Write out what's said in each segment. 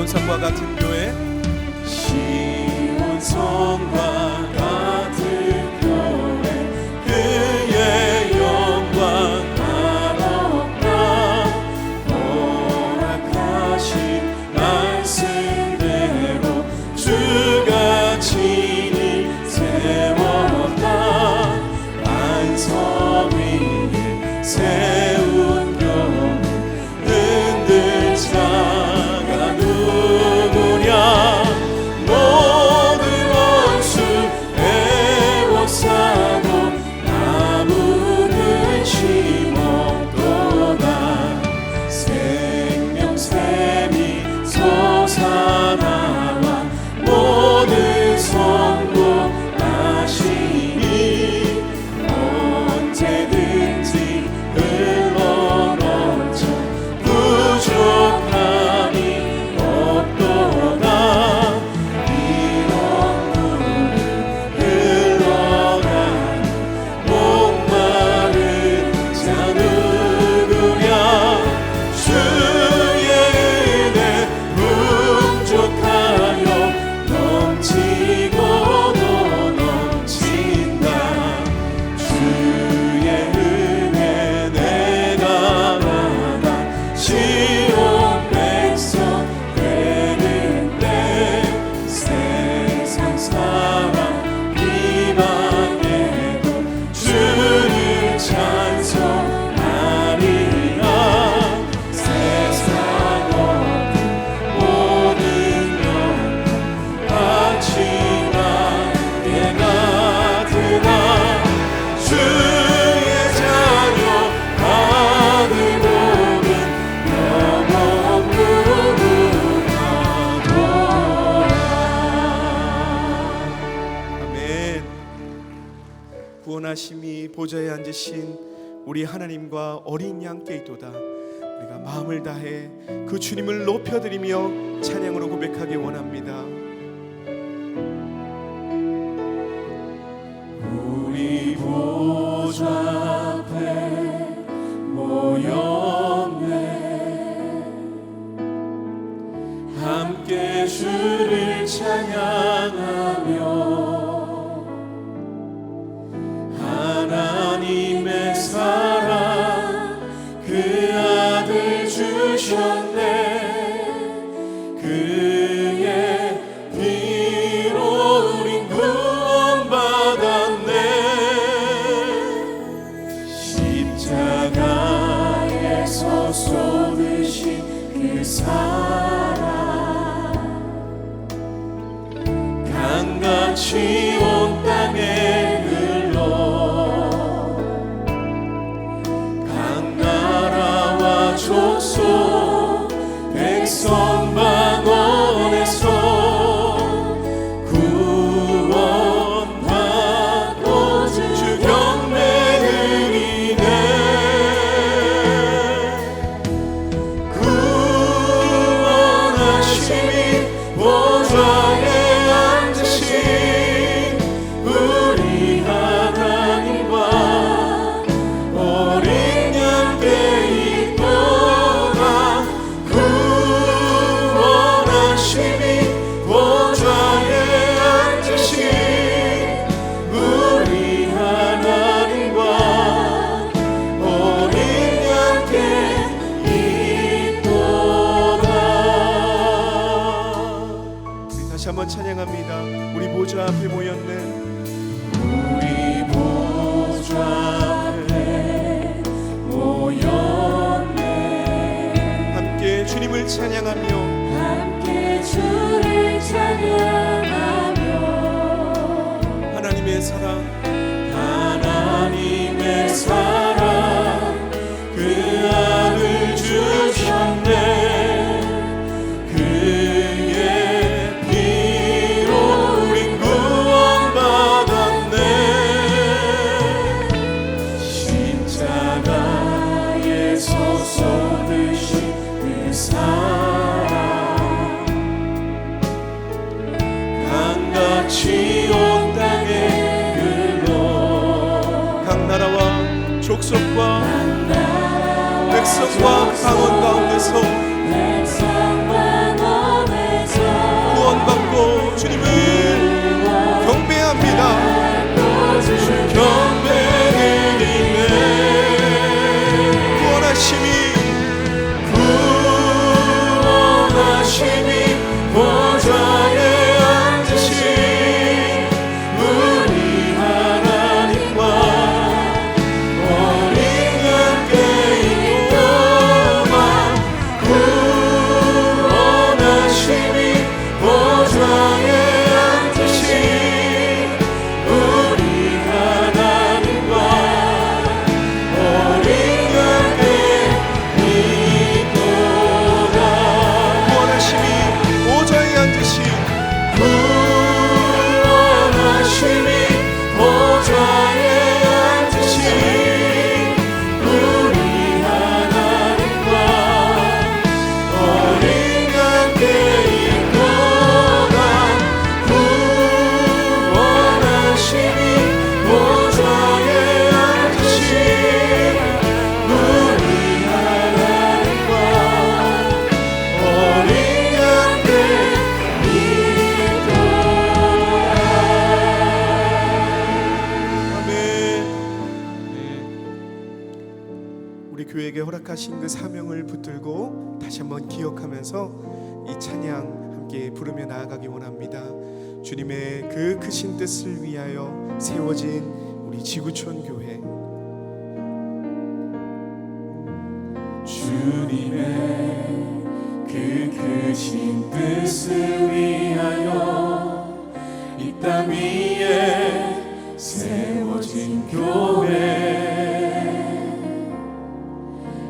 시온성과 같은 교회, 시온성과 같은 교회, 그의 영광 아름답다. 허락하신 말씀대로 주가 친히 세웠다. 반석 위에 세운 교회, 흔들 자가 누구냐. 모든 원수 애워싸고 아무는 심었도다. 생명샘이 솟아나와 모든 성공하시니 언제든지 흘러넘쳐 부족함이 없도다. 이런 물을 흘러가는 목마른 자 누구랴. 주의 은혜 풍족하여 넘치고도 넘친다. 주의 은혜 내가 받아 시온 백성 되는데. 세상 사람 비방해도 주를 찬송하리라. 세상 어떤 모든 영광 바치라. 내가 드나 주의 자녀 아들 복은 영원 무궁하도다. 아멘. 구원하심이 보좌에 앉으신 우리 하나님과 어린 양께 있도다. 우리가 마음을 다해 그 주님을 높여드리며 찬양으로 고백하기 원합니다. 우리 보좌 앞에 모였네. 함께 주를 찬양하며 하나님의 사랑 그 아들 주셨네. 그의 피로 우린 구원받았네. 십자가에서 쏟으신 그 사랑 강같이 온 땅에 흘러 각 나라와 족속 백성 방언에서 구원받고 주 경배 드리네. 구원하심이 보좌에 앉으신 우리 하나님과 어린 양께 있도다. 구원하심이 보좌에 앉으신 우리 하나님과 어린 양께 있도다. 우리 다시 한번 찬양합니다. 우리 보좌 앞에 모였네. 우리 보좌 앞에 모였네. 함께 주님을 찬양하며 함께 주를 찬양하며 하나님의 사랑 하나님의 사랑 그 아들 주셨네. 그의 피로 우린 구원받았네. 십자가에서 쏟으신 그 사랑 강같이 온 땅에 흘러 각 나라와 족속과 백성과 방언 가운데서 백성 방언에 우리 교회에게 허락하신 그 사명을 붙들고 다시 한번 기억하면서 이 찬양 함께 부르며 나아가기 원합니다. 주님의 그 크신 뜻을 위하여 세워진 우리 지구촌 교회, 주님의 그 크신 뜻을 위하여 이 땅 위에 세워진 교회,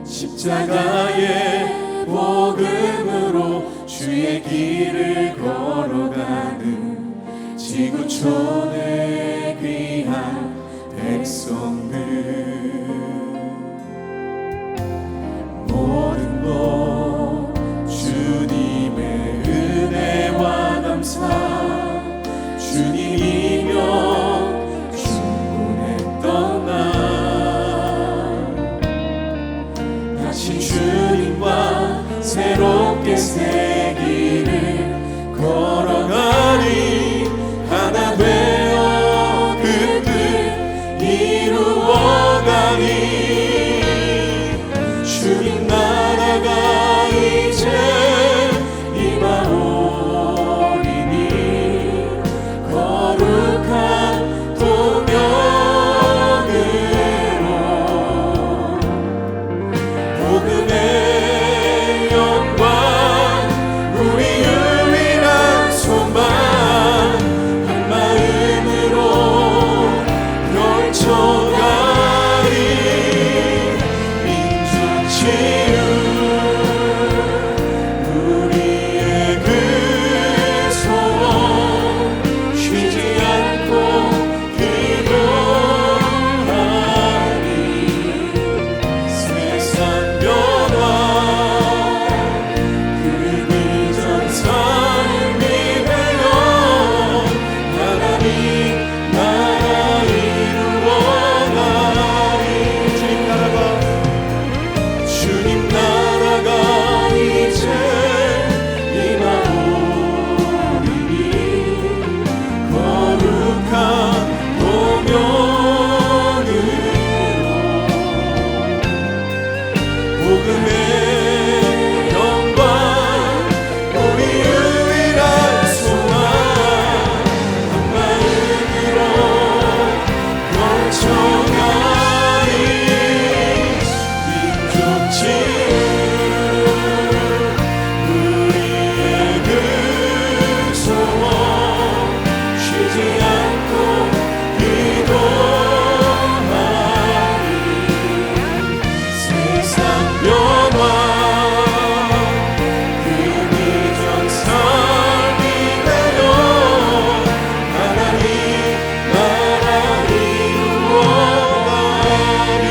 십자가의 복음으로 주의 길을 걸어가는 지구촌의 귀한 백성들, 모든 것 주님의 은혜와 감사, 주님이며 충분했던 날 다시 주님과 새롭게 새 길을 걸어가니 하나 되어 그 뜻 이루어가니 주님 나라가 이제 임하오리니 거룩한 도명으로 복음의 영광 우리 유일한 소망 한 마음으로 결정하리 민족 치유 우리의 그 소원 쉬지 않고 기도하리 세상 변화 그 비전 삶이 되어 하나님 나라 이루어가리 주님 나라가 이제 임하오리니 거룩한 도명으로 복음의 영광 우리 유일한 소망 한 마음으로 결정하리 민족 치유 우리의 그 소원 쉬지 않고 기도하리 세상 변화 그 비전 삶이 되어 하나님 나라 이루어가리.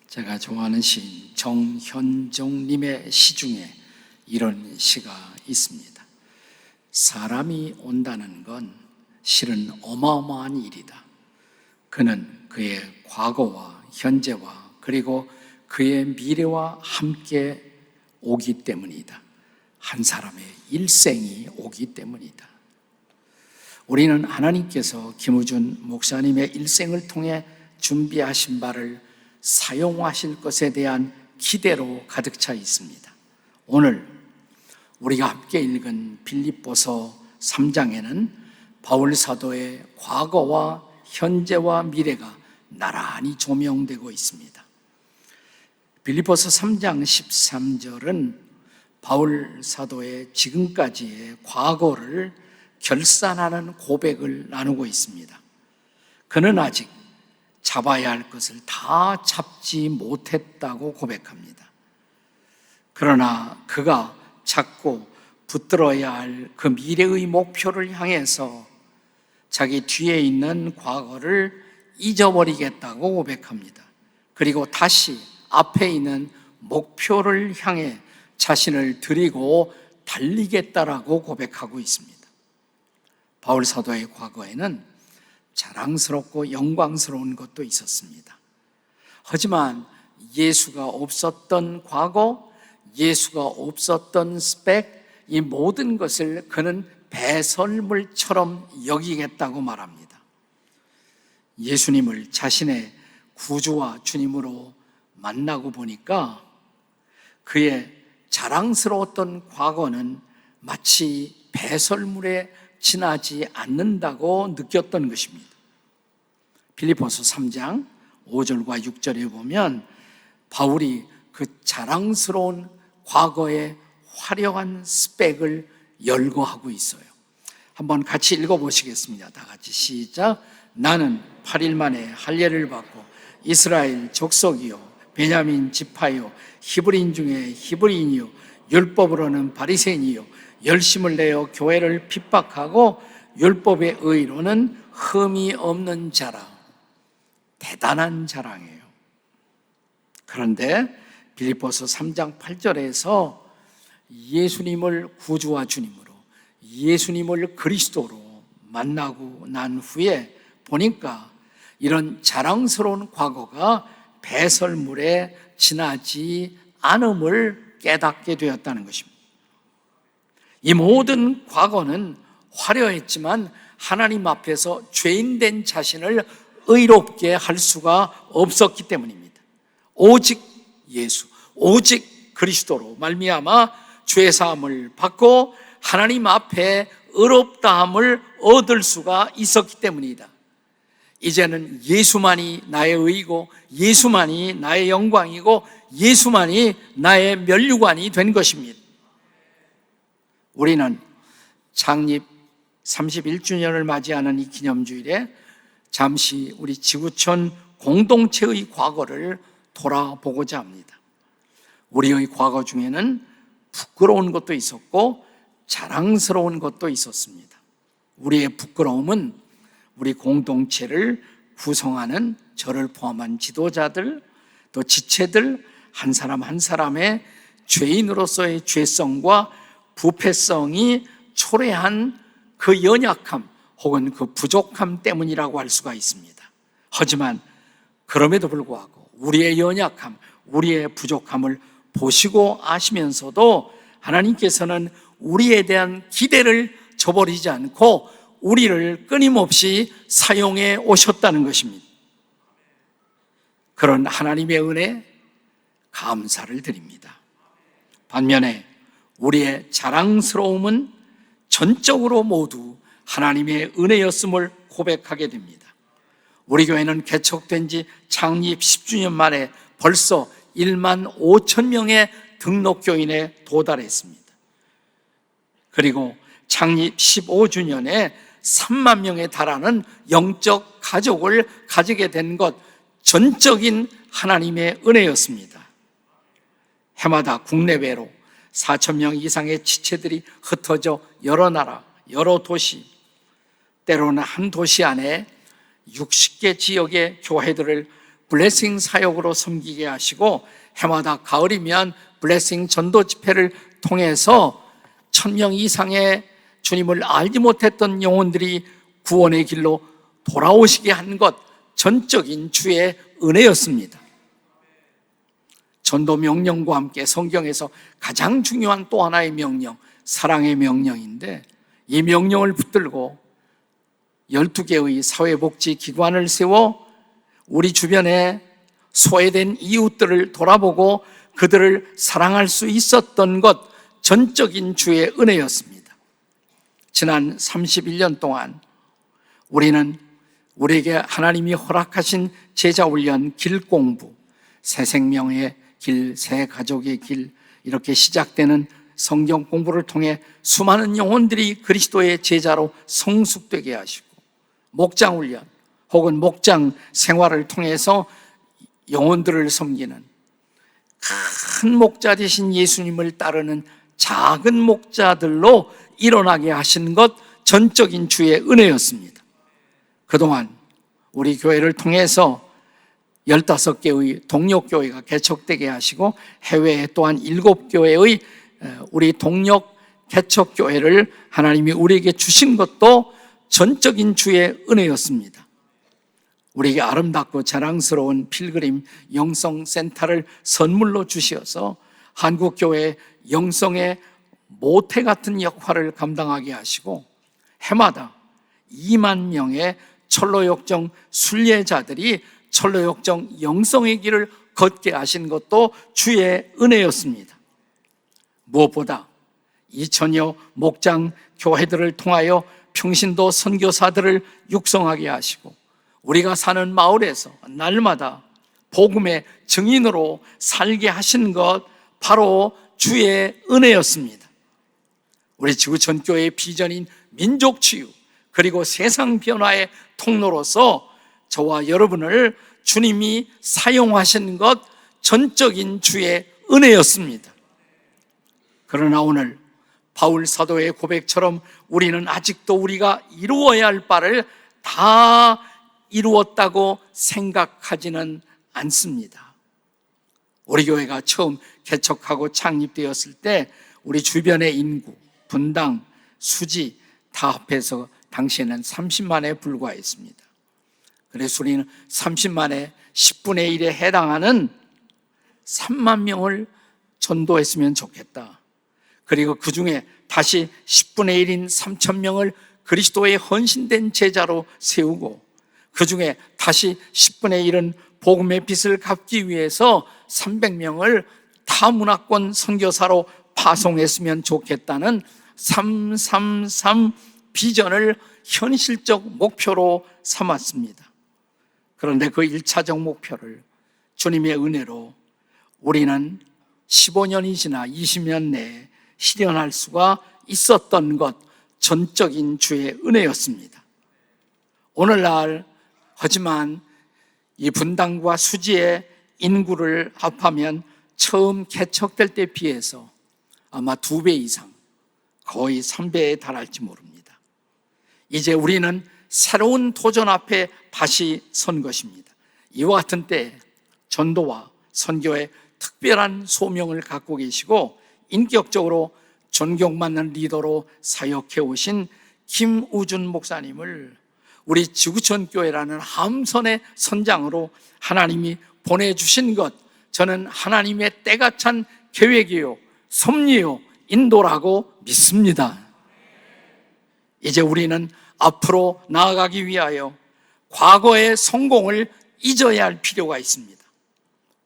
제가 좋아하는 시인 정현종님의 시 중에 이런 시가 있습니다. 사람이 온다는 건 실은 어마어마한 일이다. 그는 그의 과거와 현재와 그리고 그의 미래와 함께 오기 때문이다. 한 사람의 일생이 오기 때문이다. 우리는 하나님께서 김우준 목사님의 일생을 통해 준비하신 바를 사용하실 것에 대한 기대로 가득 차 있습니다. 오늘 우리가 함께 읽은 빌립보서 3장에는 바울 사도의 과거와 현재와 미래가 나란히 조명되고 있습니다. 빌립보서 3장 13절은 바울 사도의 지금까지의 과거를 결산하는 고백을 나누고 있습니다. 그는 아직 잡아야 할 것을 다 잡지 못했다고 고백합니다. 그러나 그가 잡고 붙들어야 할 그 미래의 목표를 향해서 자기 뒤에 있는 과거를 잊어버리겠다고 고백합니다. 그리고 다시 앞에 있는 목표를 향해 자신을 드리고 달리겠다라고 고백하고 있습니다. 바울 사도의 과거에는 자랑스럽고 영광스러운 것도 있었습니다. 하지만 예수가 없었던 과거, 예수가 없었던 스펙, 이 모든 것을 그는 배설물처럼 여기겠다고 말합니다. 예수님을 자신의 구주와 주님으로 만나고 보니까 그의 자랑스러웠던 과거는 마치 배설물에 지나지 않는다고 느꼈던 것입니다. 빌립보서 3장 5절과 6절에 보면 바울이 그 자랑스러운 과거의 화려한 스펙을 열거하고 있어요. 한번 같이 읽어보시겠습니다. 다 같이 시작. 나는 8일 만에 할례를 받고 이스라엘 족속이요 베냐민 지파요 히브리인 중에 히브리인이요 율법으로는 바리새인이요 열심을 내어 교회를 핍박하고 율법의 의로는 흠이 없는 자라. 대단한 자랑이에요. 그런데 빌립보서 3장 8절에서 예수님을 구주와 주님으로, 예수님을 그리스도로 만나고 난 후에 보니까 이런 자랑스러운 과거가 배설물에 지나지 않음을 깨닫게 되었다는 것입니다. 이 모든 과거는 화려했지만 하나님 앞에서 죄인된 자신을 의롭게 할 수가 없었기 때문입니다. 오직 예수, 오직 그리스도로 말미암아 죄 사함을 받고 하나님 앞에 의롭다함을 얻을 수가 있었기 때문이다. 이제는 예수만이 나의 의이고 예수만이 나의 영광이고 예수만이 나의 면류관이 된 것입니다. 우리는 창립 31주년을 맞이하는 이 기념주일에 잠시 우리 지구촌 공동체의 과거를 돌아보고자 합니다. 우리의 과거 중에는 부끄러운 것도 있었고 자랑스러운 것도 있었습니다. 우리의 부끄러움은 우리 공동체를 구성하는 저를 포함한 지도자들, 또 지체들 한 사람 한 사람의 죄인으로서의 죄성과 부패성이 초래한 그 연약함 혹은 그 부족함 때문이라고 할 수가 있습니다. 하지만 그럼에도 불구하고 우리의 연약함, 우리의 부족함을 보시고 아시면서도 하나님께서는 우리에 대한 기대를 저버리지 않고 우리를 끊임없이 사용해 오셨다는 것입니다. 그런 하나님의 은혜에 감사를 드립니다. 반면에 우리의 자랑스러움은 전적으로 모두 하나님의 은혜였음을 고백하게 됩니다. 우리 교회는 개척된 지 창립 10주년 만에 벌써 1만 5천 명의 등록교인에 도달했습니다. 그리고 창립 15주년에 3만 명에 달하는 영적 가족을 가지게 된 것, 전적인 하나님의 은혜였습니다. 해마다 국내외로 4천 명 이상의 지체들이 흩어져 여러 나라, 여러 도시, 때로는 한 도시 안에 60개 지역의 교회들을 블레싱 사역으로 섬기게 하시고 해마다 가을이면 블레싱 전도 집회를 통해서 1,000명 이상의 주님을 알지 못했던 영혼들이 구원의 길로 돌아오시게 한 것, 전적인 주의 은혜였습니다. 전도 명령과 함께 성경에서 가장 중요한 또 하나의 명령, 사랑의 명령인데 이 명령을 붙들고 12개의 사회복지기관을 세워 우리 주변에 소외된 이웃들을 돌아보고 그들을 사랑할 수 있었던 것, 전적인 주의 은혜였습니다. 지난 31년 동안 우리는 우리에게 하나님이 허락하신 제자훈련 길공부, 새 생명의 길, 새 가족의 길, 이렇게 시작되는 성경 공부를 통해 수많은 영혼들이 그리스도의 제자로 성숙되게 하시고, 목장훈련 혹은 목장 생활을 통해서 영혼들을 섬기는 큰 목자 되신 예수님을 따르는 작은 목자들로 일어나게 하신 것, 전적인 주의 은혜였습니다. 그동안 우리 교회를 통해서 15개의 동력교회가 개척되게 하시고 해외에 또한 7교회의 우리 동력 개척교회를 하나님이 우리에게 주신 것도 전적인 주의 은혜였습니다. 우리에게 아름답고 자랑스러운 필그림 영성센터를 선물로 주시어서 한국교회 영성의 모태 같은 역할을 감당하게 하시고 해마다 2만 명의 철로역정 순례자들이 철로역정 영성의 길을 걷게 하신 것도 주의 은혜였습니다. 무엇보다 2000여 목장 교회들을 통하여 평신도 선교사들을 육성하게 하시고 우리가 사는 마을에서 날마다 복음의 증인으로 살게 하신 것 바로 주의 은혜였습니다. 우리 지구촌교회의 비전인 민족치유 그리고 세상 변화의 통로로서 저와 여러분을 주님이 사용하신 것 전적인 주의 은혜였습니다. 그러나 오늘 바울 사도의 고백처럼 우리는 아직도 우리가 이루어야 할 바를 다 이루었다고 생각하지는 않습니다. 우리 교회가 처음 개척하고 창립되었을 때 우리 주변의 인구, 분당, 수지 다 합해서 당시에는 30만에 불과했습니다. 그래서 우리는 30만의 10분의 1에 해당하는 3만 명을 전도했으면 좋겠다. 그리고 그 중에 다시 10분의 1인 3천 명을 그리스도의 헌신된 제자로 세우고 그 중에 다시 10분의 1은 복음의 빛을 갚기 위해서 300명을 타문화권 선교사로 파송했으면 좋겠다는 333 비전을 현실적 목표로 삼았습니다. 그런데 그 1차적 목표를 주님의 은혜로 우리는 15년이 지나 20년 내에 실현할 수가 있었던 것 전적인 주의 은혜였습니다. 오늘날 하지만 이 분당과 수지의 인구를 합하면 처음 개척될 때 비해서 아마 2배 이상 거의 3배에 달할지 모릅니다. 이제 우리는 새로운 도전 앞에 다시 선 것입니다. 이와 같은 때에 전도와 선교의 특별한 소명을 갖고 계시고 인격적으로 존경받는 리더로 사역해 오신 김우준 목사님을 우리 지구촌교회라는 함선의 선장으로 하나님이 보내주신 것, 저는 하나님의 때가 찬 계획이요 섭리요 인도라고 믿습니다. 이제 우리는 앞으로 나아가기 위하여 과거의 성공을 잊어야 할 필요가 있습니다.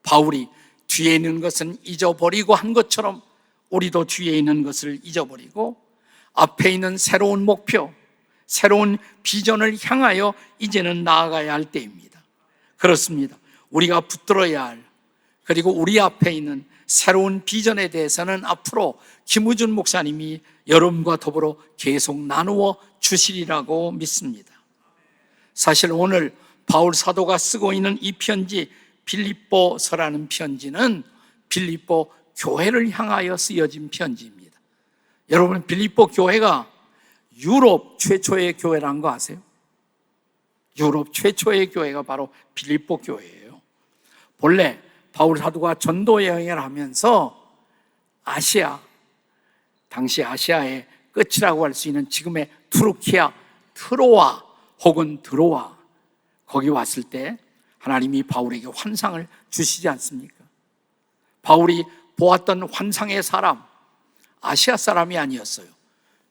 바울이 뒤에 있는 것은 잊어버리고 한 것처럼 우리도 뒤에 있는 것을 잊어버리고 앞에 있는 새로운 목표, 새로운 비전을 향하여 이제는 나아가야 할 때입니다. 그렇습니다. 우리가 붙들어야 할, 그리고 우리 앞에 있는 새로운 비전에 대해서는 앞으로 김우준 목사님이 여러분과 더불어 계속 나누어 주시리라고 믿습니다. 사실 오늘 바울 사도가 쓰고 있는 이 편지, 빌립보서라는 편지는 빌립보 교회를 향하여 쓰여진 편지입니다. 여러분, 빌립보 교회가 유럽 최초의 교회라는 거 아세요? 유럽 최초의 교회가 바로 빌립보 교회예요. 본래 바울 사도가 전도 여행을 하면서 아시아, 당시 아시아의 끝이라고 할 수 있는 지금의 투르키아, 트로아 혹은 드로아, 거기 왔을 때 하나님이 바울에게 환상을 주시지 않습니까? 바울이 보았던 환상의 사람, 아시아 사람이 아니었어요.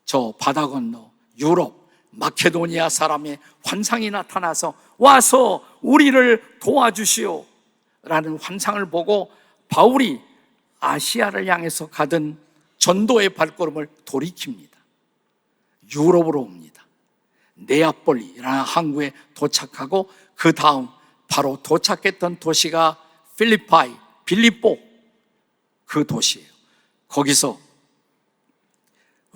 저 바다 건너 유럽, 마케도니아 사람의 환상이 나타나서 와서 우리를 도와주시오 라는 환상을 보고 바울이 아시아를 향해서 가던 전도의 발걸음을 돌이킵니다. 유럽으로 옵니다. 네아폴리라는 항구에 도착하고 그 다음 바로 도착했던 도시가 빌립보 그 도시예요. 거기서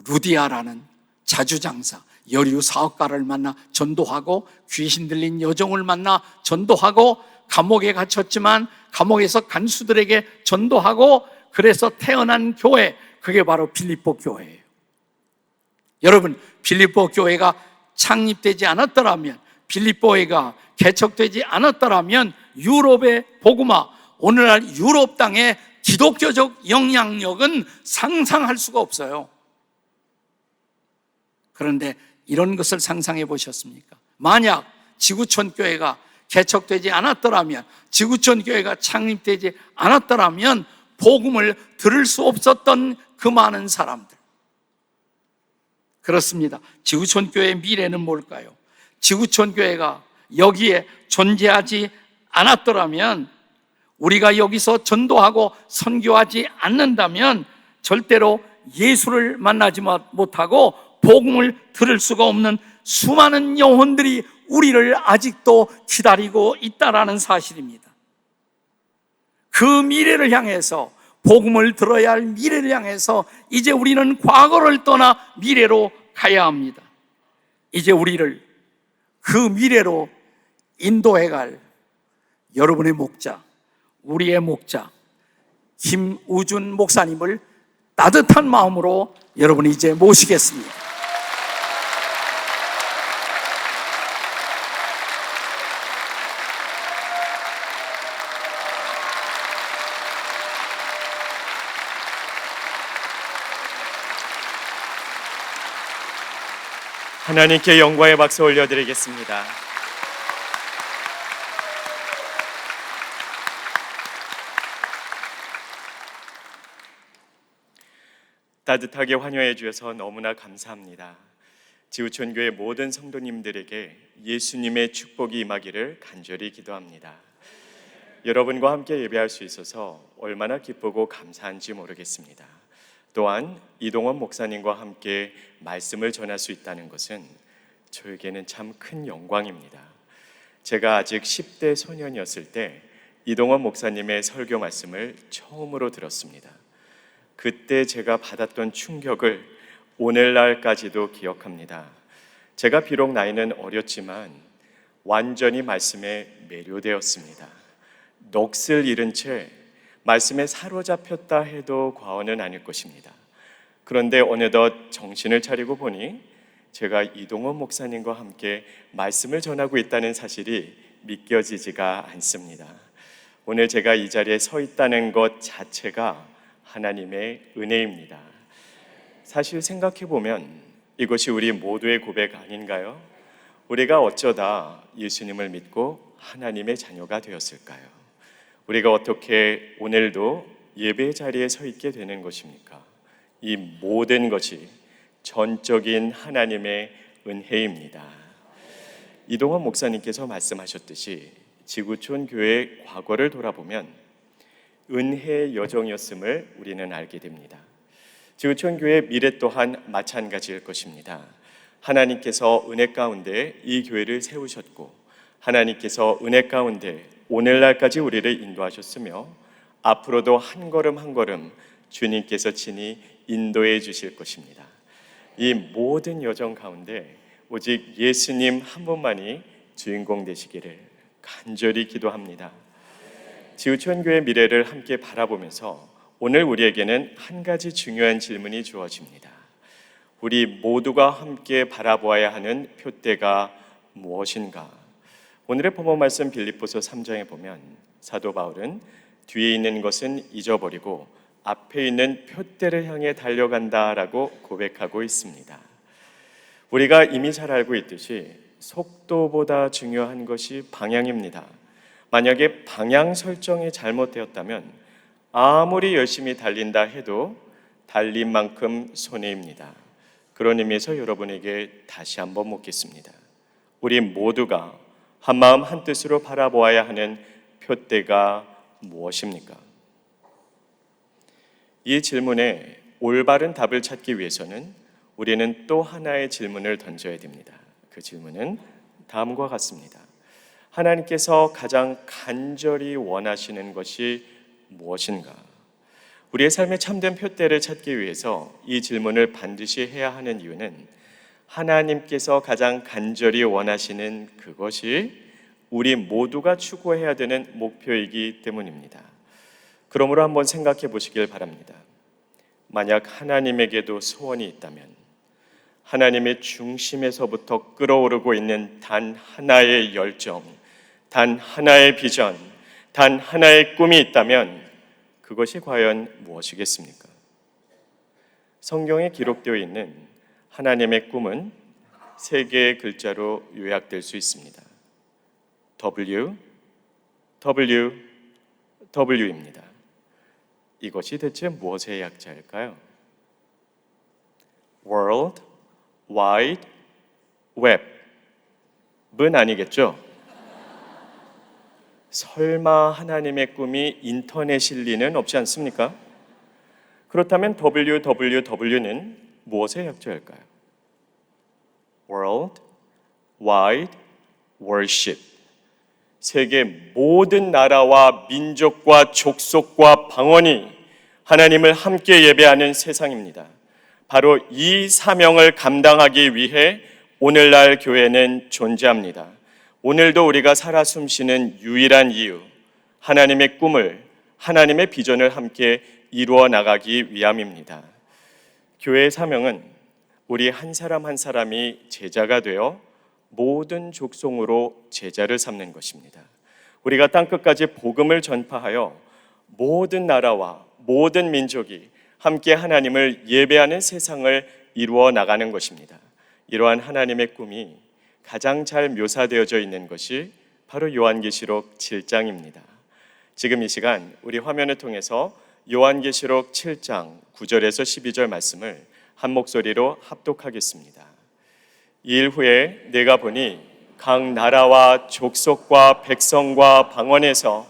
루디아라는 자주장사, 여류 사업가를 만나 전도하고 귀신 들린 여종을 만나 전도하고 감옥에 갇혔지만 감옥에서 간수들에게 전도하고 그래서 태어난 교회, 그게 바로 빌립보 교회예요. 여러분, 빌립보 교회가 창립되지 않았더라면, 빌립보회가 개척되지 않았더라면 유럽의 복음화, 오늘날 유럽 땅의 기독교적 영향력은 상상할 수가 없어요. 그런데 이런 것을 상상해 보셨습니까? 만약 지구촌 교회가 개척되지 않았더라면, 지구촌 교회가 창립되지 않았더라면 복음을 들을 수 없었던 그 많은 사람들. 그렇습니다. 지구촌 교회의 미래는 뭘까요? 지구촌 교회가 여기에 존재하지 않았더라면, 우리가 여기서 전도하고 선교하지 않는다면 절대로 예수를 만나지 못하고 복음을 들을 수가 없는 수많은 영혼들이 우리를 아직도 기다리고 있다라는 사실입니다. 그 미래를 향해서, 복음을 들어야 할 미래를 향해서 이제 우리는 과거를 떠나 미래로 가야 합니다. 이제 우리를 그 미래로 인도해 갈 여러분의 목자, 우리의 목자 김우준 목사님을 따뜻한 마음으로 여러분이 이제 모시겠습니다. 하나님께 영광의 박수 올려드리겠습니다. 따뜻하게 환영해 주셔서 너무나 감사합니다. 지구촌교회 모든 성도님들에게 예수님의 축복이 임하기를 간절히 기도합니다. 여러분과 함께 예배할 수 있어서 얼마나 기쁘고 감사한지 모르겠습니다. 또한 이동원 목사님과 함께 말씀을 전할 수 있다는 것은 저에게는 참 큰 영광입니다. 제가 아직 10대 소년이었을 때 이동원 목사님의 설교 말씀을 처음으로 들었습니다. 그때 제가 받았던 충격을 오늘날까지도 기억합니다. 제가 비록 나이는 어렸지만 완전히 말씀에 매료되었습니다. 넋을 잃은 채 말씀에 사로잡혔다 해도 과언은 아닐 것입니다. 그런데 어느덧 정신을 차리고 보니 제가 이동원 목사님과 함께 말씀을 전하고 있다는 사실이 믿겨지지가 않습니다. 오늘 제가 이 자리에 서 있다는 것 자체가 하나님의 은혜입니다. 사실 생각해보면 이것이 우리 모두의 고백 아닌가요? 우리가 어쩌다 예수님을 믿고 하나님의 자녀가 되었을까요? 우리가 어떻게 오늘도 예배 자리에 서 있게 되는 것입니까? 이 모든 것이 전적인 하나님의 은혜입니다. 이동원 목사님께서 말씀하셨듯이 지구촌 교회의 과거를 돌아보면 은혜의 여정이었음을 우리는 알게 됩니다. 지구촌 교회의 미래 또한 마찬가지일 것입니다. 하나님께서 은혜 가운데 이 교회를 세우셨고 하나님께서 은혜 가운데 오늘날까지 우리를 인도하셨으며 앞으로도 한 걸음 한 걸음 주님께서 친히 인도해 주실 것입니다. 이 모든 여정 가운데 오직 예수님 한 분만이 주인공 되시기를 간절히 기도합니다. 지구촌교회 미래를 함께 바라보면서 오늘 우리에게는 한 가지 중요한 질문이 주어집니다. 우리 모두가 함께 바라보아야 하는 표대가 무엇인가? 오늘의 본문 말씀 빌립보서 3장에 보면 사도 바울은 뒤에 있는 것은 잊어버리고 앞에 있는 표대를 향해 달려간다라고 고백하고 있습니다. 우리가 이미 잘 알고 있듯이 속도보다 중요한 것이 방향입니다. 만약에 방향 설정이 잘못되었다면 아무리 열심히 달린다 해도 달린 만큼 손해입니다. 그런 의미에서 여러분에게 다시 한번 묻겠습니다. 우리 모두가 한마음 한뜻으로 바라보아야 하는 표대가 무엇입니까? 이 질문에 올바른 답을 찾기 위해서는 우리는 또 하나의 질문을 던져야 됩니다. 그 질문은 다음과 같습니다. 하나님께서 가장 간절히 원하시는 것이 무엇인가? 우리의 삶의 참된 표대를 찾기 위해서 이 질문을 반드시 해야 하는 이유는 하나님께서 가장 간절히 원하시는 그것이 우리 모두가 추구해야 되는 목표이기 때문입니다. 그러므로 한번 생각해 보시길 바랍니다. 만약 하나님에게도 소원이 있다면 하나님의 중심에서부터 끓어오르고 있는 단 하나의 열정, 단 하나의 비전, 단 하나의 꿈이 있다면 그것이 과연 무엇이겠습니까? 성경에 기록되어 있는 하나님의 꿈은 세 개의 글자로 요약될 수 있습니다. W, W, W입니다. 이것이 대체 무엇의 약자일까요? World Wide Web은 아니겠죠? 설마 하나님의 꿈이 인터넷일 리는 없지 않습니까? 그렇다면 WWW는 무엇의 약자일까요? World Wide Worship. 세계 모든 나라와 민족과 족속과 방언이 하나님을 함께 예배하는 세상입니다. 바로 이 사명을 감당하기 위해 오늘날 교회는 존재합니다. 오늘도 우리가 살아 숨쉬는 유일한 이유, 하나님의 꿈을, 하나님의 비전을 함께 이루어 나가기 위함입니다. 교회의 사명은 우리 한 사람 한 사람이 제자가 되어 모든 족속으로 제자를 삼는 것입니다. 우리가 땅끝까지 복음을 전파하여 모든 나라와 모든 민족이 함께 하나님을 예배하는 세상을 이루어 나가는 것입니다. 이러한 하나님의 꿈이 가장 잘 묘사되어져 있는 것이 바로 요한계시록 7장입니다. 지금 이 시간 우리 화면을 통해서 요한계시록 7장 9절에서 12절 말씀을 한 목소리로 합독하겠습니다. 이일 후에 내가 보니 각 나라와 족속과 백성과 방언에서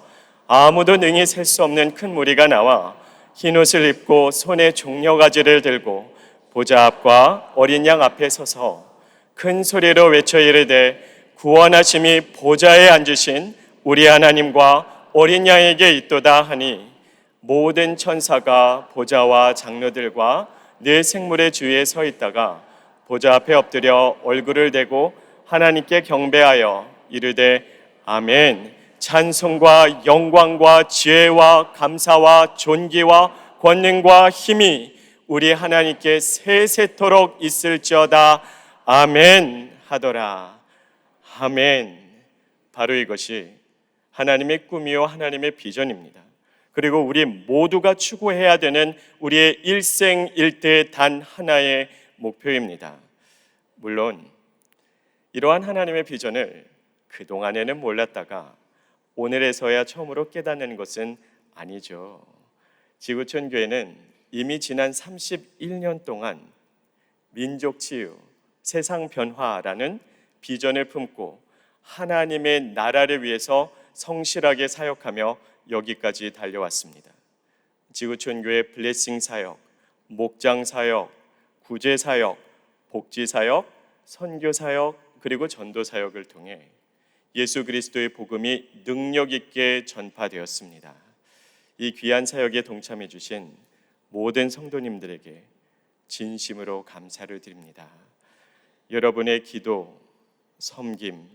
아무도 능히 셀 수 없는 큰 무리가 나와 흰 옷을 입고 손에 종려가지를 들고 보좌 앞과 어린 양 앞에 서서 큰 소리로 외쳐 이르되 구원하심이 보좌에 앉으신 우리 하나님과 어린 양에게 있도다 하니 모든 천사가 보좌와 장로들과 네 생물의 주위에 서 있다가 보좌 앞에 엎드려 얼굴을 대고 하나님께 경배하여 이르되 아멘. 찬송과 영광과 지혜와 감사와 존귀와 권능과 힘이 우리 하나님께 세세토록 있을지어다. 아멘 하더라. 아멘. 바로 이것이 하나님의 꿈이요 하나님의 비전입니다. 그리고 우리 모두가 추구해야 되는 우리의 일생일대 단 하나의 목표입니다. 물론 이러한 하나님의 비전을 그동안에는 몰랐다가 오늘에서야 처음으로 깨닫는 것은 아니죠. 지구촌 교회는 이미 지난 31년 동안 민족 치유, 세상 변화라는 비전을 품고 하나님의 나라를 위해서 성실하게 사역하며 여기까지 달려왔습니다. 지구촌 교회 블레싱 사역, 목장 사역, 구제 사역, 복지 사역, 선교 사역, 그리고 전도 사역을 통해 예수 그리스도의 복음이 능력 있게 전파되었습니다. 이 귀한 사역에 동참해 주신 모든 성도님들에게 진심으로 감사를 드립니다. 여러분의 기도, 섬김,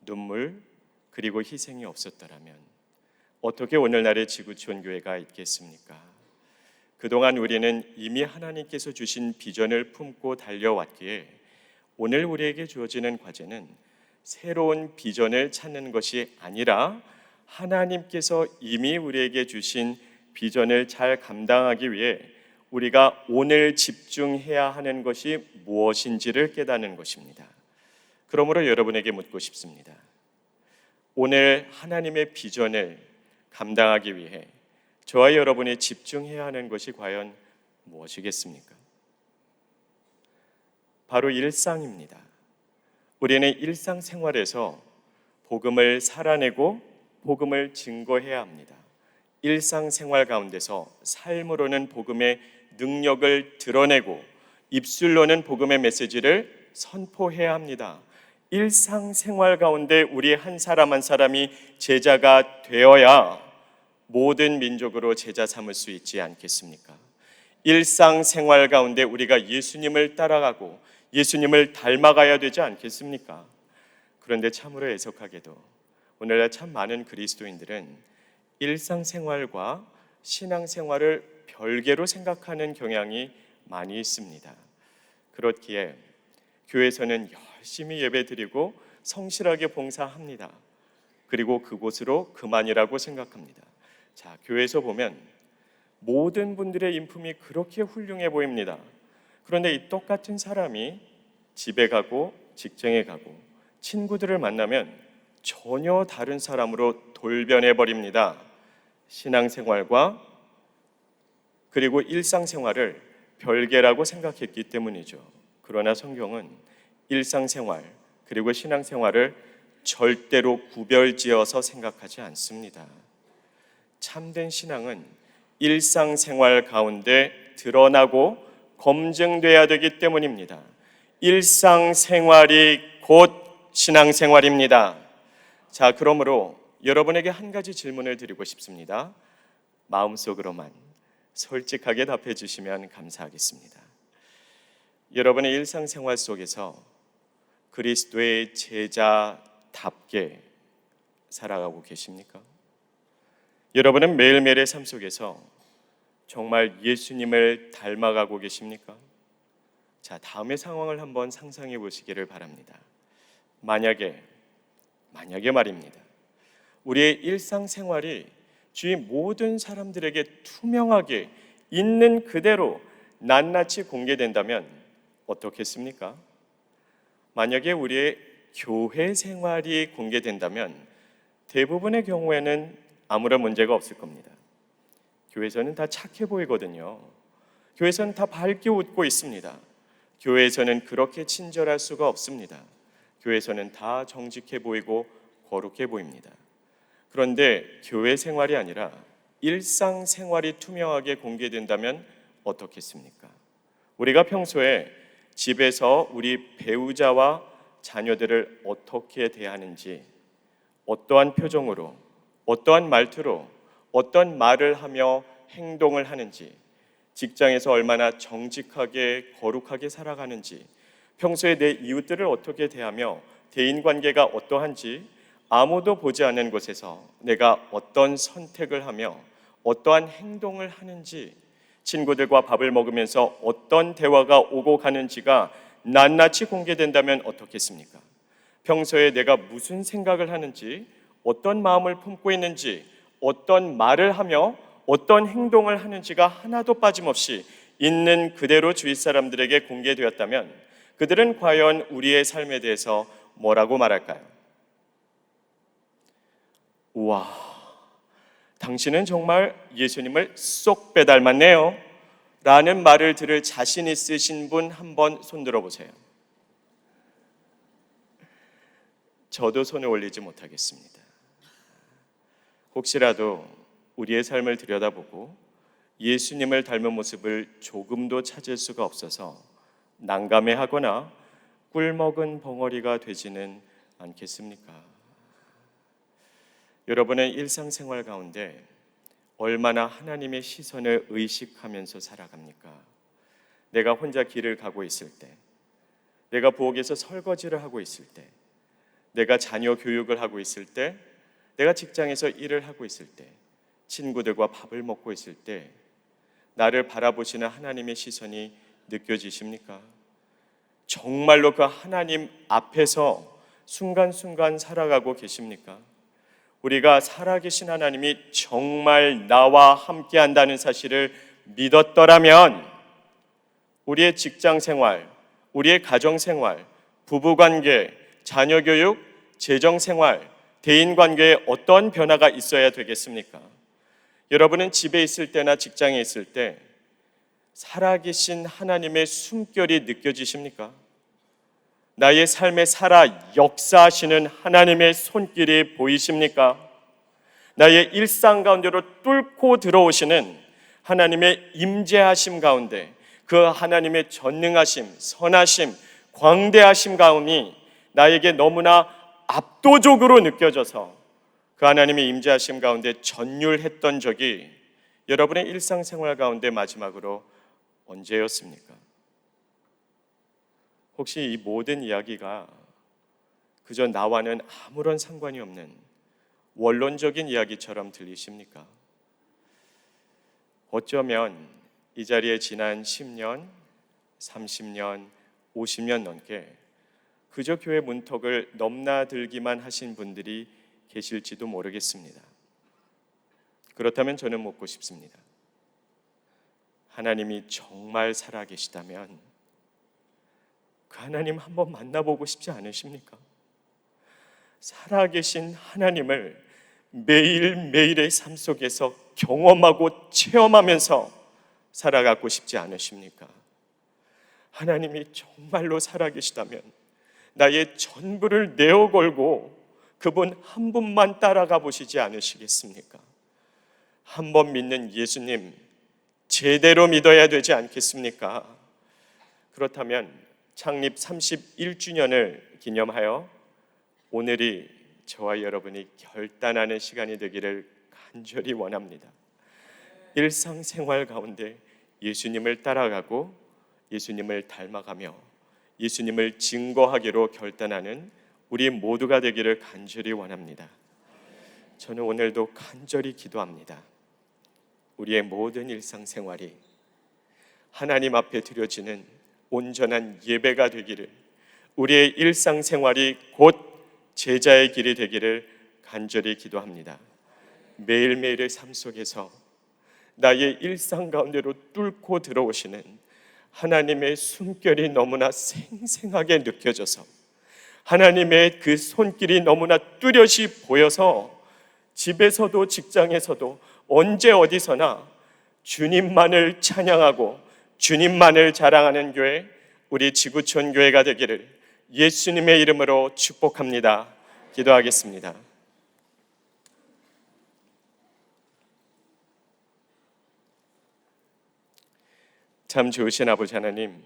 눈물, 그리고 희생이 없었더라면 어떻게 오늘날의 지구촌 교회가 있겠습니까? 그동안 우리는 이미 하나님께서 주신 비전을 품고 달려왔기에 오늘 우리에게 주어지는 과제는 새로운 비전을 찾는 것이 아니라 하나님께서 이미 우리에게 주신 비전을 잘 감당하기 위해 우리가 오늘 집중해야 하는 것이 무엇인지를 깨닫는 것입니다. 그러므로 여러분에게 묻고 싶습니다. 오늘 하나님의 비전을 감당하기 위해 저와 여러분이 집중해야 하는 것이 과연 무엇이겠습니까? 바로 일상입니다. 우리는 일상생활에서 복음을 살아내고 복음을 증거해야 합니다. 일상생활 가운데서 삶으로는 복음의 능력을 드러내고 입술로는 복음의 메시지를 선포해야 합니다. 일상생활 가운데 우리 한 사람 한 사람이 제자가 되어야 모든 민족으로 제자 삼을 수 있지 않겠습니까? 일상생활 가운데 우리가 예수님을 따라가고 예수님을 닮아가야 되지 않겠습니까? 그런데 참으로 애석하게도 오늘날 참 많은 그리스도인들은 일상생활과 신앙생활을 별개로 생각하는 경향이 많이 있습니다. 그렇기에 교회에서는 열심히 예배드리고 성실하게 봉사합니다. 그리고 그곳으로 그만이라고 생각합니다. 자, 교회에서 보면 모든 분들의 인품이 그렇게 훌륭해 보입니다. 그런데 이 똑같은 사람이 집에 가고 직장에 가고 친구들을 만나면 전혀 다른 사람으로 돌변해 버립니다. 신앙생활과 그리고 일상생활을 별개라고 생각했기 때문이죠. 그러나 성경은 일상생활 그리고 신앙생활을 절대로 구별지어서 생각하지 않습니다. 참된 신앙은 일상생활 가운데 드러나고 검증돼야 되기 때문입니다. 일상생활이 곧 신앙생활입니다. 자, 그러므로 여러분에게 한 가지 질문을 드리고 싶습니다. 마음속으로만 솔직하게 답해 주시면 감사하겠습니다. 여러분의 일상생활 속에서 그리스도의 제자답게 살아가고 계십니까? 여러분은 매일매일의 삶 속에서 정말 예수님을 닮아가고 계십니까? 자, 다음의 상황을 한번 상상해 보시기를 바랍니다. 만약에 말입니다. 우리의 일상생활이 주위 모든 사람들에게 투명하게 있는 그대로 낱낱이 공개된다면 어떻겠습니까? 만약에 우리의 교회 생활이 공개된다면 대부분의 경우에는 아무런 문제가 없을 겁니다. 교회에서는 다 착해 보이거든요. 교회에서는 다 밝게 웃고 있습니다. 교회에서는 그렇게 친절할 수가 없습니다. 교회에서는 다 정직해 보이고 거룩해 보입니다. 그런데 교회 생활이 아니라 일상생활이 투명하게 공개된다면 어떻겠습니까? 우리가 평소에 집에서 우리 배우자와 자녀들을 어떻게 대하는지, 어떠한 표정으로, 어떠한 말투로, 어떤 말을 하며 행동을 하는지, 직장에서 얼마나 정직하게 거룩하게 살아가는지, 평소에 내 이웃들을 어떻게 대하며 대인관계가 어떠한지 아무도 보지 않는 곳에서 내가 어떤 선택을 하며 어떠한 행동을 하는지, 친구들과 밥을 먹으면서 어떤 대화가 오고 가는지가 낱낱이 공개된다면 어떻겠습니까? 평소에 내가 무슨 생각을 하는지, 어떤 마음을 품고 있는지, 어떤 말을 하며 어떤 행동을 하는지가 하나도 빠짐없이 있는 그대로 주위 사람들에게 공개되었다면 그들은 과연 우리의 삶에 대해서 뭐라고 말할까요? 우와, 당신은 정말 예수님을 쏙 빼닮았네요 라는 말을 들을 자신 있으신 분 한번 손들어 보세요. 저도 손을 올리지 못하겠습니다. 혹시라도 우리의 삶을 들여다보고 예수님을 닮은 모습을 조금도 찾을 수가 없어서 난감해하거나 꿀먹은 벙어리가 되지는 않겠습니까? 여러분의 일상생활 가운데 얼마나 하나님의 시선을 의식하면서 살아갑니까? 내가 혼자 길을 가고 있을 때, 내가 부엌에서 설거지를 하고 있을 때, 내가 자녀 교육을 하고 있을 때, 내가 직장에서 일을 하고 있을 때, 친구들과 밥을 먹고 있을 때 나를 바라보시는 하나님의 시선이 느껴지십니까? 정말로 그 하나님 앞에서 순간순간 살아가고 계십니까? 우리가 살아계신 하나님이 정말 나와 함께 한다는 사실을 믿었더라면 우리의 직장생활, 우리의 가정생활, 부부관계, 자녀교육, 재정생활, 대인관계에 어떤 변화가 있어야 되겠습니까? 여러분은 집에 있을 때나 직장에 있을 때 살아계신 하나님의 숨결이 느껴지십니까? 나의 삶에 살아 역사하시는 하나님의 손길이 보이십니까? 나의 일상 가운데로 뚫고 들어오시는 하나님의 임재하심 가운데 그 하나님의 전능하심, 선하심, 광대하심 가운이 나에게 너무나 압도적으로 느껴져서 그 하나님의 임재하심 가운데 전율했던 적이 여러분의 일상생활 가운데 마지막으로 언제였습니까? 혹시 이 모든 이야기가 그저 나와는 아무런 상관이 없는 원론적인 이야기처럼 들리십니까? 어쩌면 이 자리에 지난 10년, 30년, 50년 넘게 그저 교회 문턱을 넘나들기만 하신 분들이 계실지도 모르겠습니다. 그렇다면 저는 묻고 싶습니다. 하나님이 정말 살아계시다면 그 하나님 한번 만나보고 싶지 않으십니까? 살아계신 하나님을 매일매일의 삶 속에서 경험하고 체험하면서 살아가고 싶지 않으십니까? 하나님이 정말로 살아계시다면 나의 전부를 내어 걸고 그분 한 분만 따라가 보시지 않으시겠습니까? 한 번 믿는 예수님 제대로 믿어야 되지 않겠습니까? 그렇다면 창립 31주년을 기념하여 오늘이 저와 여러분이 결단하는 시간이 되기를 간절히 원합니다. 일상생활 가운데 예수님을 따라가고 예수님을 닮아가며 예수님을 증거하기로 결단하는 우리 모두가 되기를 간절히 원합니다. 저는 오늘도 간절히 기도합니다. 우리의 모든 일상생활이 하나님 앞에 드려지는 온전한 예배가 되기를, 우리의 일상생활이 곧 제자의 길이 되기를 간절히 기도합니다. 매일매일의 삶 속에서 나의 일상 가운데로 뚫고 들어오시는 하나님의 숨결이 너무나 생생하게 느껴져서, 하나님의 그 손길이 너무나 뚜렷이 보여서 집에서도 직장에서도 언제 어디서나 주님만을 찬양하고 주님만을 자랑하는 교회, 우리 지구촌 교회가 되기를 예수님의 이름으로 축복합니다. 기도하겠습니다. 참 좋으신 아버지 하나님,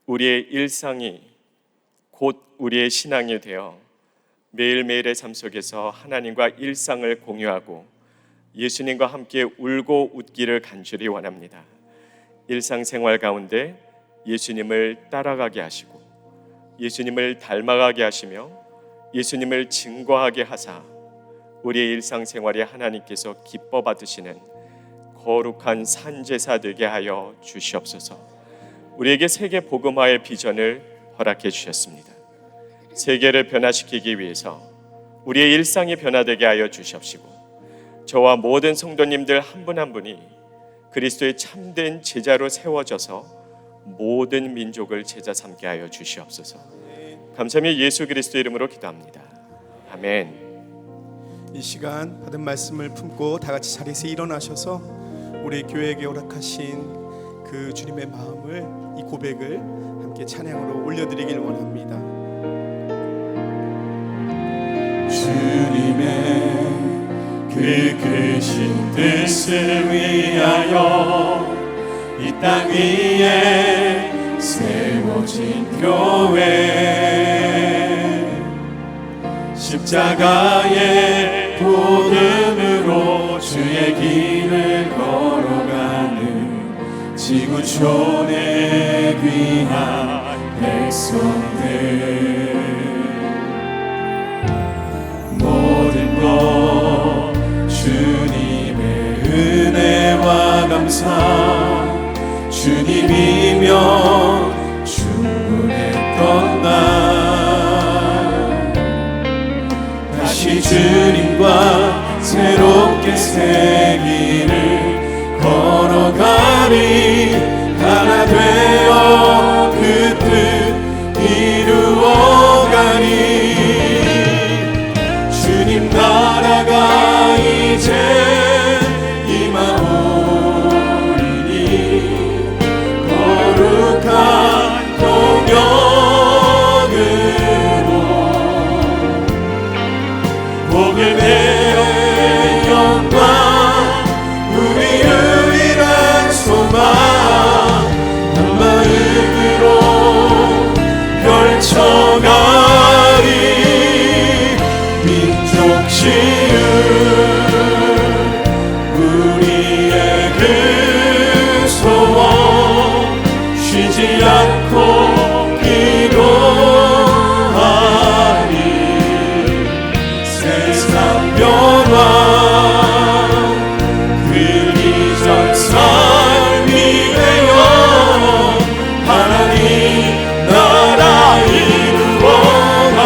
우리의 일상이 곧 우리의 신앙이 되어 매일매일의 삶 속에서 하나님과 일상을 공유하고 예수님과 함께 울고 웃기를 간절히 원합니다. 일상생활 가운데 예수님을 따라가게 하시고 예수님을 닮아가게 하시며 예수님을 증거하게 하사 우리의 일상생활에 하나님께서 기뻐 받으시는 거룩한 산제사 되게 하여 주시옵소서. 우리에게 세계 복음화의 비전을 허락해 주셨습니다. 세계를 변화시키기 위해서 우리의 일상이 변화되게 하여 주시옵시고, 저와 모든 성도님들 한 분 한 분이 그리스도의 참된 제자로 세워져서 모든 민족을 제자 삼게 하여 주시옵소서. 감사히 예수 그리스도 이름으로 기도합니다. 아멘. 이 시간 받은 말씀을 품고 다 같이 자리에서 일어나셔서 우리 교회에게 허락하신 그 주님의 마음을, 이 고백을 함께 찬양으로 올려드리길 원합니다. 주님의 그 크신 뜻을 위하여 이 땅 위에 세워진 교회, 십자가의 복음으로 주의 길을 걸어가는 지구촌의 귀한 백성들, 모든 것 주님의 은혜와 감사, 주님이면 충분했던 날, 다시 주님과 새롭게 새 길을 걸어가리. 하나 되어 그 뜻 이루어가니 주님 나라가 이제 임하오리니 거룩한 동역으로 복을 내어 영광 우리 유일한 소망 한 마음으로 펼쳐가리. 민족 치유 우리의 그 소원 쉬지 않고 기도하리. 세상 변화 그 이전 삶이 되어 하나님 나라 이루어가리.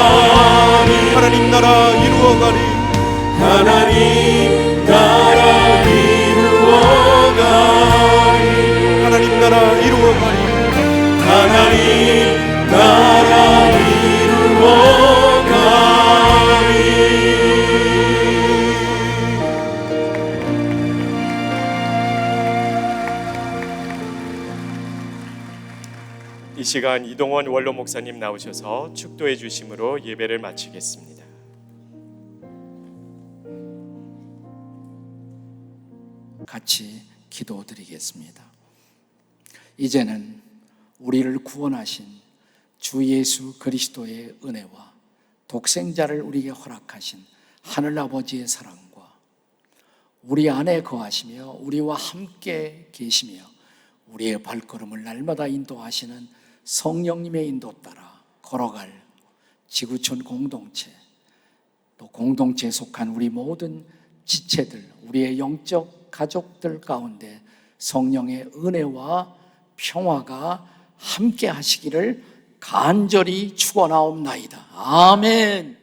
하나님 나라 이루어가리. 하나님 나라 이루어가리. 하나님 나라 이루어가리. 하나님 나라 이루어가리. 이 이 시간 이동원 원로 목사님 나오셔서 축도해 주심으로 예배를 마치겠습니다. 같이 기도드리겠습니다. 이제는 우리를 구원하신 주 예수 그리스도의 은혜와 독생자를 우리에게 허락하신 하늘아버지의 사랑과 우리 안에 거하시며 우리와 함께 계시며 우리의 발걸음을 날마다 인도하시는 성령님의 인도 따라 걸어갈 지구촌 공동체, 또 공동체에 속한 우리 모든 지체들, 우리의 영적 가족들 가운데 성령의 은혜와 평화가 함께 하시기를 간절히 축원하옵나이다. 아멘.